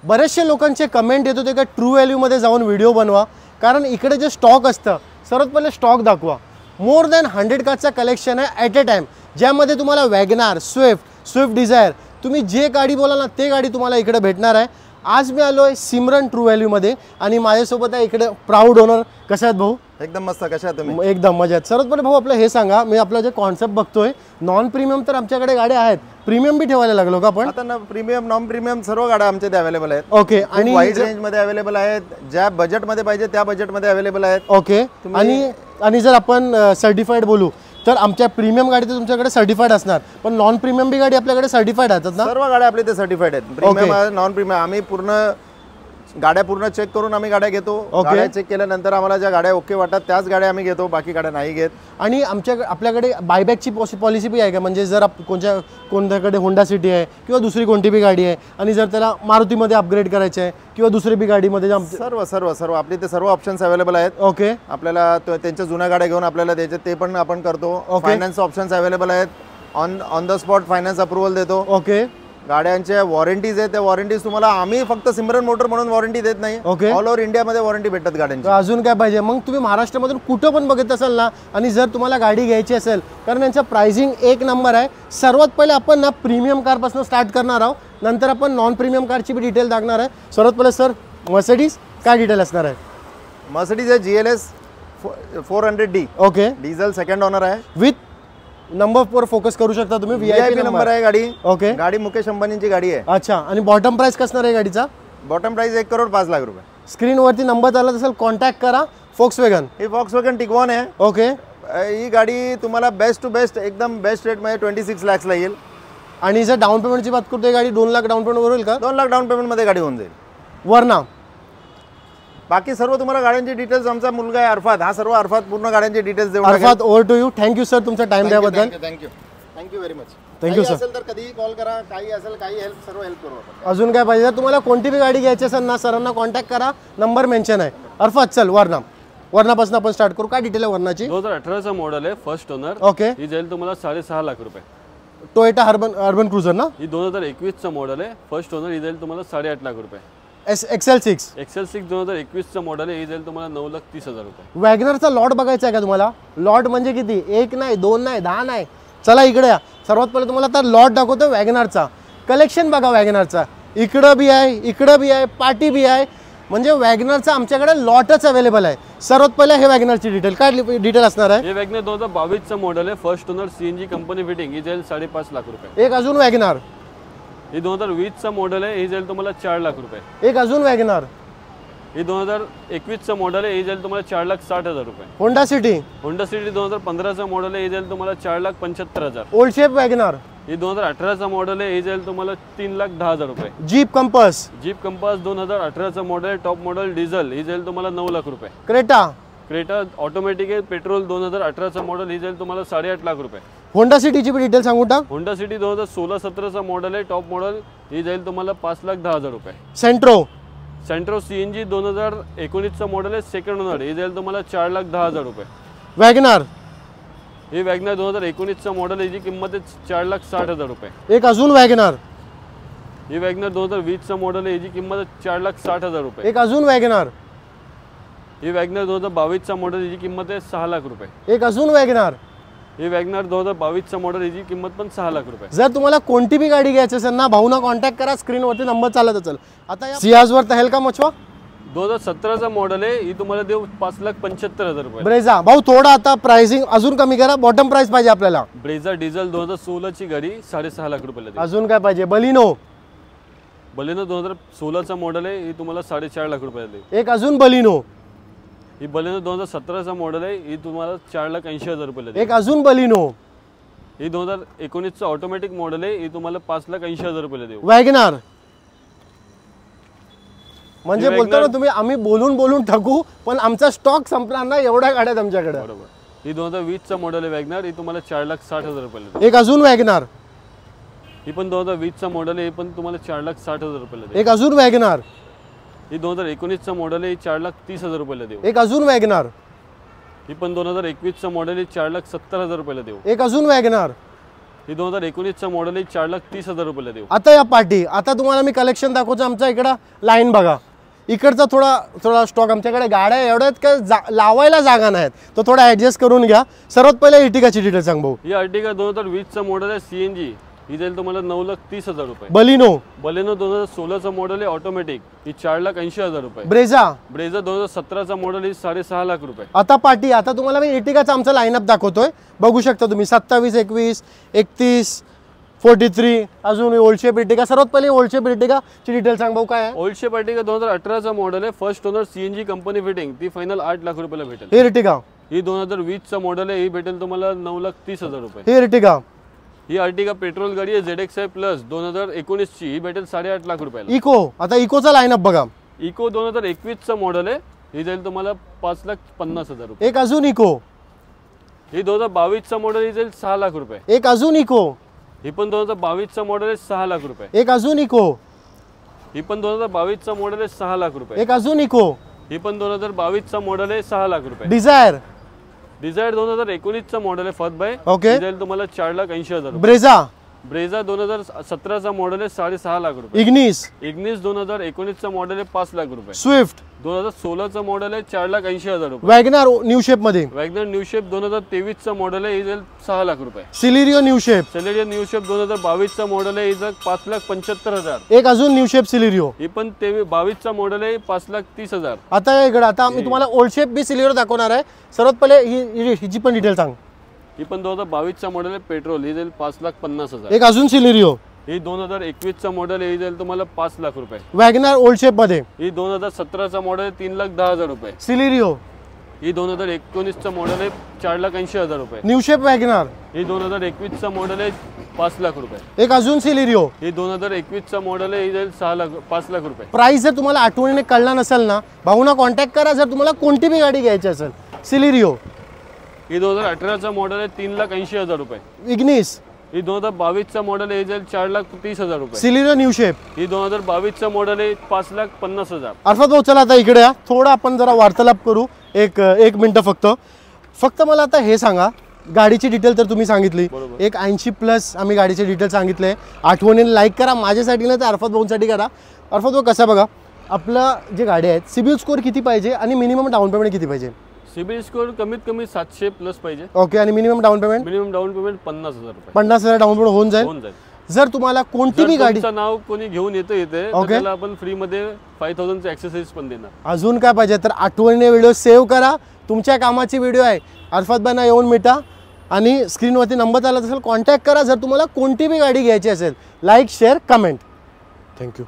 बरेचसे लोकांचे कमेंट येत होते का ट्रू व्हॅल्यूमध्ये जाऊन व्हिडिओ बनवा, कारण इकडे जे स्टॉक असतं सर्वात पहिले स्टॉक दाखवा. मोर दॅन 100 कार्सचा कलेक्शन आहे ॲट अ टाईम, ज्यामध्ये तुम्हाला वॅगनार, स्विफ्ट डिझायर, तुम्ही जे गाडी बोलाल ना ते गाडी तुम्हाला इकडे भेटणार आहे. आज मी आलो आहे सिमरन ट्रू व्हॅल्यूमध्ये आणि माझ्यासोबत आहे इकडे प्राऊड ओनर. कशा आहेत भाऊ? एकदम मस्त. कशा आहात तुम्ही? एकदम मजेत. सर्वात पहिले भाऊ आपलं हे सांगा, मी आपलं जे कॉन्सेप्ट बघतोय नॉन प्रीमियम, तर आमच्याकडे गाड्या आहेत, प्रीमियम बी ठेवायला लागलो का आपण? आता ना प्रीमियम नॉन प्रीमियम सर्व गाड्या आमच्याकडे अवेलेबल आहेत. ओके. आणि वाईड रेंज मध्ये अवेलेबल आहेत, ज्या बजेटमध्ये पाहिजे त्या बजेटमध्ये अवेलेबल आहेत. ओके. आणि जर आपण सर्टिफाईड बोलू तर आमच्या प्रीमियम गाडी तर तुमच्याकडे सर्टिफाईड असणार, पण नॉन प्रीमियम बी गाडी आपल्याकडे सर्टिफाईड असतात ना? सर्व गाड्या आपल्या इथे सर्टिफाईड आहेत. प्रीमियम नॉन प्रीमियम आम्ही गाड्या पूर्ण चेक करून आम्ही गाड्या घेतो. गाड्या चेक केल्यानंतर आम्हाला ज्या गाड्या ओके वाटतात त्याच गाड्या आम्ही घेतो, बाकी गाड्या नाही घेत. आणि आपल्याकडे बायबॅकची पॉलिसी बी आहे का? म्हणजे जर कोणत्याकडे होंडा सिटी आहे किंवा दुसरी कोणती बी गाडी आहे आणि जर त्याला मारुतीमध्ये अपग्रेड करायचं आहे किंवा दुसरी बी गाडीमध्ये सर्व सर्व सर्व आपले ते सर्व ऑप्शन्स अवेलेबल आहेत. ओके. आपल्याला त्यांच्या जुन्या गाड्या घेऊन आपल्याला द्यायचे ते पण आपण करतो. फायनान्स ऑप्शन्स अवेलेबल आहेत, on the spot finance approval देतो. ओके. गाड्यांच्या वॉरंटीज आहेत, त्या वॉरंटीज तुम्हाला आम्ही फक्त सिमरन मोटर म्हणून वॉरंटी देत नाही. ओके. ऑल ओव्हर इंडियामध्ये वॉरंटी भेटतात गाड्यांची. अजून काय पाहिजे? मग तुम्ही महाराष्ट्रामधून कुठं पण बघत असाल ना, आणि जर तुम्हाला गाडी घ्यायची असेल, कारण यांचा प्राइसिंग एक नंबर आहे. सर्वात पहिले आपण ना प्रीमियम कारपासून स्टार्ट करणार आहोत, नंतर आपण नॉन प्रीमियम कारची बी डिटेल टाकणार आहे. सर्वात पहिले सर मर्सिडीज काय डिटेल असणार आहे? मर्सिडीज आहे GLS 400D. Okay. Diesel second owner आहे. विथ नंबर वर फोकस करू शकता तुम्ही. VIP नंबर आहे गाडी. ओके. गाडी मुकेश अंबानींची गाडी आहे. अच्छा. आणि बॉटम प्राइस कसणार आहे गाडीचा? बॉटम प्राइस 1,05,00,000 स्क्रीनवरती नंबर चालत असेल, कॉन्टॅक्ट करा. Volkswagen. ही Volkswagen Tiguan आहे. ओके. ही गाडी तुम्हाला बेस्ट टू बेस्ट एकदम बेस्ट रेटमध्ये 26 लाख येईल. आणि जर डाऊन पेमेंटची बात करतो, गाडी 2 लाख डाऊन पेमेंट होईल का? 2 लाख डाऊन पेमेंटमध्ये गाडी होऊन जाईल. वरना बाकी सर्व तुम्हाला गाड्यांची डिटेल्स आमचा मुलगा आहे अरफात, हा सर्व अरफात पूर्ण गाड्यांची डिटेल्स देऊन Arafat over to you. Thank you sir तुमचा टाइम द्याबद्दल. Thank you very much. Thank you sir. असेल तर कधीही कॉल करा, काही असेल काही हेल्प सर्व हेल्प करू आपण. अजून काय पाहिजे? जर तुम्हाला कोणती बी गाडी घ्यायची असेल ना, सरांना कॉन्टॅक्ट करा, नंबर मेन्शन आहे. अरफात चल वरनापासून आपण स्टार्ट करू. काय डिटेल आहे वरनाची? 2018चा मॉडेल आहे, फर्स्ट ओनर. ओके. ही जाईल तुम्हाला 6.5 लाख रुपये. टोयोटा अर्बन क्रुझर ना? ही 2021चा मॉडेल आहे, फर्स्ट ओनर. ही जाईल तुम्हाला 8.5 लाख रुपये. XL6 2021चा मॉडेल आहे, ही जाईल तुम्हाला 9,30,000 रुपये. वॅगनरचा लॉट बघायचा आहे का तुम्हाला? लॉट म्हणजे किती? 1 नाही, 2 नाही, 10 नाही. चला इकडे या. सर्वात पहिले तुम्हाला तर लॉट दाखवतो वॅगनरचा. कलेक्शन बघा वॅगनरचा. इकडं बी आहे, पार्टी बी आहे. म्हणजे वॅगनरचा आमच्याकडे लॉटच अवेलेबल आहे. सर्वात पहिले हे वॅगनरची डिटेल काय डिटेल असणार आहे? हे वॅगनर 2022चा मॉडेल आहे, first owner, CNG company fitting. ही जाईल 5.5 लाख रुपये. एक अजून वॅगनर. ही 2020चा मॉडेल आहे, ही जाईल तुम्हाला 4 लाख रुपये. एक अजून वॅगनर. ही 2021चा मॉडेल आहे, ही जाईल तुम्हाला 4,60,000 रुपये. होंडा सिटी 2015चा मॉडेल आहे, ही जाईल तुम्हाला 4,75,000. Old shape WagonR. ही 2018चा मॉडेल आहे, ही जाईल तुम्हाला 3,10,000 रुपये. जीप कंपास 2018चा मॉडेल आहे, टॉप मॉडेल, डिझेल. ही जाईल तुम्हाला 9 लाख रुपये. क्रेटा ऑटोमॅटिक आहे, पेट्रोल. 2018चा मॉडेल, ही जाईल तुम्हाला 8.5 लाख रुपये. होंडा सिटीची डिटेल सांगू टाक. होंडा सिटी 2016-17चा मॉडेल आहे, टॉप मॉडेल. ही जाईल तुम्हाला 5,10,000 रुपये. सेंट्रो CNG 2019चा मॉडेल आहे, सेकंड ओनर. ही जाईल तुम्हाला 4,10,000 रुपये. वॅगनर. ही वॅगनर 2019चा मॉडेल आहे, जी किंमत आहे 4,60,000 रुपये. एक अजून वॅगनर. ही वॅगनर 2020चा मॉडेल आहे, जी किंमत आहे 4,60,000 रुपये. एक अजून वॅगनर. ही वॅगनर 2022चा मॉडेल, याची किंमत आहे 6 लाख रुपये. एक अजून वॅगनर. ही वॅगनर 2022चा मॉडेल, याची किंमत पण 6 लाख रुपये. जर तुम्हाला कोणती बी गाडी घ्यायची असेल ना, भाऊना कॉन्टॅक्ट करा, स्क्रीनवरती नंबर चालत असेल. आता सियाजवर तहेल का मचवा 2017चा मॉडेल आहे, ही तुम्हाला देऊ 5,75,000 रुपये. ब्रेझा भाऊ थोडा आता प्राइसिंग अजून कमी करा, बॉटम प्राइस पाहिजे आपल्याला. ब्रेझा डिझेल 2016ची गाडी 6.5 लाख रुपये. अजून काय पाहिजे? बलिनो 2016चा मॉडेल आहे, ही तुम्हाला 4.5 लाख रुपये देईल. एक अजून बलिनो. ही बलिनो 2017चा मॉडेल आहे, ही तुम्हाला 4,80,000 रुपये देईल. एक अजून बलिनो. ही 2019चा ऑटोमॅटिक मॉडेल आहे, ही तुम्हाला 5,80,000 रुपये देऊ. वॅगनर म्हणजे बोलतो ना तुम्ही, आम्ही बोलून थकू, पण आमचा स्टॉक संपणार ना एवढ्या गाड्या आमच्याकडे. बरोबर. ही 2020चा मॉडेल आहे वॅगनर, ही तुम्हाला 4,60,000 रुपये देऊ. एक अजून वॅगनर. ही पण 2020चा मॉडेल आहे, ही पण तुम्हाला 4,60,000 रुपये देऊ. एक अजून वॅगनर. ही 2019चा मॉडेल आहे, 4,30,000 रुपये देऊ. एक अजून वॅगनर. ही पण 2021चा मॉडेल आहे, 4,70,000 रुपये देऊ. एक अजून वॅगनर. ही 2019चं मॉडेल आहे, 4,30,000 रुपयाला देऊ. आता या पार्टी, आता तुम्हाला मी कलेक्शन दाखवतो. आमच्या इकडं लाईन बघा, इकडचा थोडा स्टॉक आमच्याकडे गाड्या एवढ्या आहेत का लावायला जागा नाहीत, तो थोडा ऍडजस्ट करून घ्या. सर्वात पहिले अर्टिगाची डिटेल सांग भाऊ. ही अर्टिगा 2020चं मॉडेल आहे, CNG. ही जाईल तुम्हाला 9,30,000 रुपये. बलिनो 2016चं मॉडेल आहे, ऑटोमॅटिक. ही 4,80,000 रुपये. ब्रेझा 2017चं मॉडेल, ही 6.5 लाख रुपये. आता पार्टी, आता तुम्हाला मी अर्टिगाचा आमचा लाईनअप दाखवतोय, बघू शकता तुम्ही. 27, 21, 31, 43. अजून ओल्ड शेप अर्टिगा. सर्वात पहिले ओल्ड शेप अर्टिगाची डिटेल सांग भाऊ, काय आहे? ओल्ड शेप अर्टिगा 2018चं मॉडेल आहे, first owner, CNG company fitting. ती फायनल 8 लाख रुपयाला भेटेल. हे अर्टिगा. ही 2020चं मॉडेल आहे, ही भेटेल तुम्हाला 9,30,000 रुपये. हे अर्टिगा. ही अर्टिगा पेट्रोल गाडी आहे, ZXi प्लस 2019ची. ही भेटेल 8.5 लाख रुपयाला. इको, आता इकोचा लाईनअप बघा. इको 2021चं मॉडेल आहे, ही जाईल तुम्हाला 5,50,000 रुपये. एक अजून इको. ही 2022चं मॉडेल, ही जाईल 6 लाख रुपये. एक अजून इको. ही पण 2022चं मॉडेल आहे, 6 लाख रुपये. एक अजून इको. ही पण 2022चं मॉडेल आहे, 6 लाख रुपये. एक अजून इको. ही पण 2022चं मॉडेल आहे, 6 लाख रुपये. डिझायर. डिझायर 2019चं मॉडेल आहे, फर्स्ट बाय. ओके. जाईल तुम्हाला 4,80,000 रुपये. ब्रेझा. ब्रेझा 2017चा मॉडेल आहे, 6.5 लाख रुपये. इग्निस. इग्निस 2019चं मॉडेल आहे, 5 लाख रुपये. स्विफ्ट 2016चं मॉडेल आहे, 4,80,000 रुपये. वॅगनार न्यू शेप मध्ये. वॅगनर न्यू शेप 2023चं मॉडेल आहे, ही जाईल 6 लाख रुपये. Celerio new shape. Celerio new shape 2022चं मॉडेल आहे, ही जाईल 5,75,000. एक अजून न्यू शेप सिलेरियो. ही पण 22चं मॉडेल आहे, 5,30,000. आता इकडे, आता मी तुम्हाला ओल्ड शेप बी सिलेरियो दाखवणार आहे. सर्वात पहिले हिची पण डिटेल सांग. ही पण 2022चं मॉडेल आहे, पेट्रोल. ही जाईल 5,50,000. एक अजून सिलेरियो. ही 2021चं मॉडेल आहे, ही जाईल तुम्हाला 5 लाख रुपये. वॅगनार ओल्ड शेप मध्ये. ही 2017चं मॉडेल आहे, 3,10,000 रुपये. सिलेरियो. ही 2019चं मॉडेल आहे, 4,80,000 रुपये. New shape WagonR. ही 2021चं मॉडेल आहे, 5 लाख रुपये. एक अजून सिलेरियो. ही 2021चं मॉडेल आहे, ही जाईल 5 लाख रुपये. प्राइस जर तुम्हाला आठवणीने कळला नसेल ना, भाऊना कॉन्टॅक्ट करा जर तुम्हाला कोणती बी गाडी घ्यायची असेल. सिलेरियो. ही 2018चं मॉडेल आहे, 3,80,000 रुपये. इग्निस. ही 2022चं मॉडेल आहे, ही जाईल 4,30,000 रुपये. Celerio new shape. ही 2022चं मॉडेल आहे, 5,50,000. अर्थात भाऊ, चला आता इकडे या, थोडा आपण जरा वार्तालाप करू. एक मिनिट फक्त मला आता हे सांगा, गाडीची डिटेल तर तुम्ही सांगितली, बरोबर. एक 80+ आम्ही गाडीचे डिटेल सांगितले. आठवणीने लाईक करा, माझ्यासाठी नाही तर अर्थात भाऊंसाठी करा. अर्थात भाऊ कसं बघा, आपलं जे गाडी आहेत, सिबिल स्कोअर किती पाहिजे आणि मिनिमम डाऊन पेमेंट किती पाहिजे? सिबिल स्कोअर कमीत कमी 700 प्लस पाहिजे. ओके. आणि minimum down payment? Minimum down payment 50,000 रुपये. 50,000 डाऊन पेमेंट होऊन जाईल. जर तुम्हाला कोणती बी गाडी, तुमचं नाव कोणी घेऊन येते तर त्याला आपण फ्री मध्ये 5,000चं एक्सरसाइज पण देणार. अजून काय पाहिजे तर आठवणीने व्हिडिओ सेव्ह करा. तुमच्या कामाची व्हिडिओ आहे. अर्थात बाईंना येऊन मिटा आणि स्क्रीनवरती नंबर चालत असेल कॉन्टॅक्ट करा. जर तुम्हाला कोणती बी गाडी घ्यायची असेल, लाईक शेअर कमेंट. थँक्यू.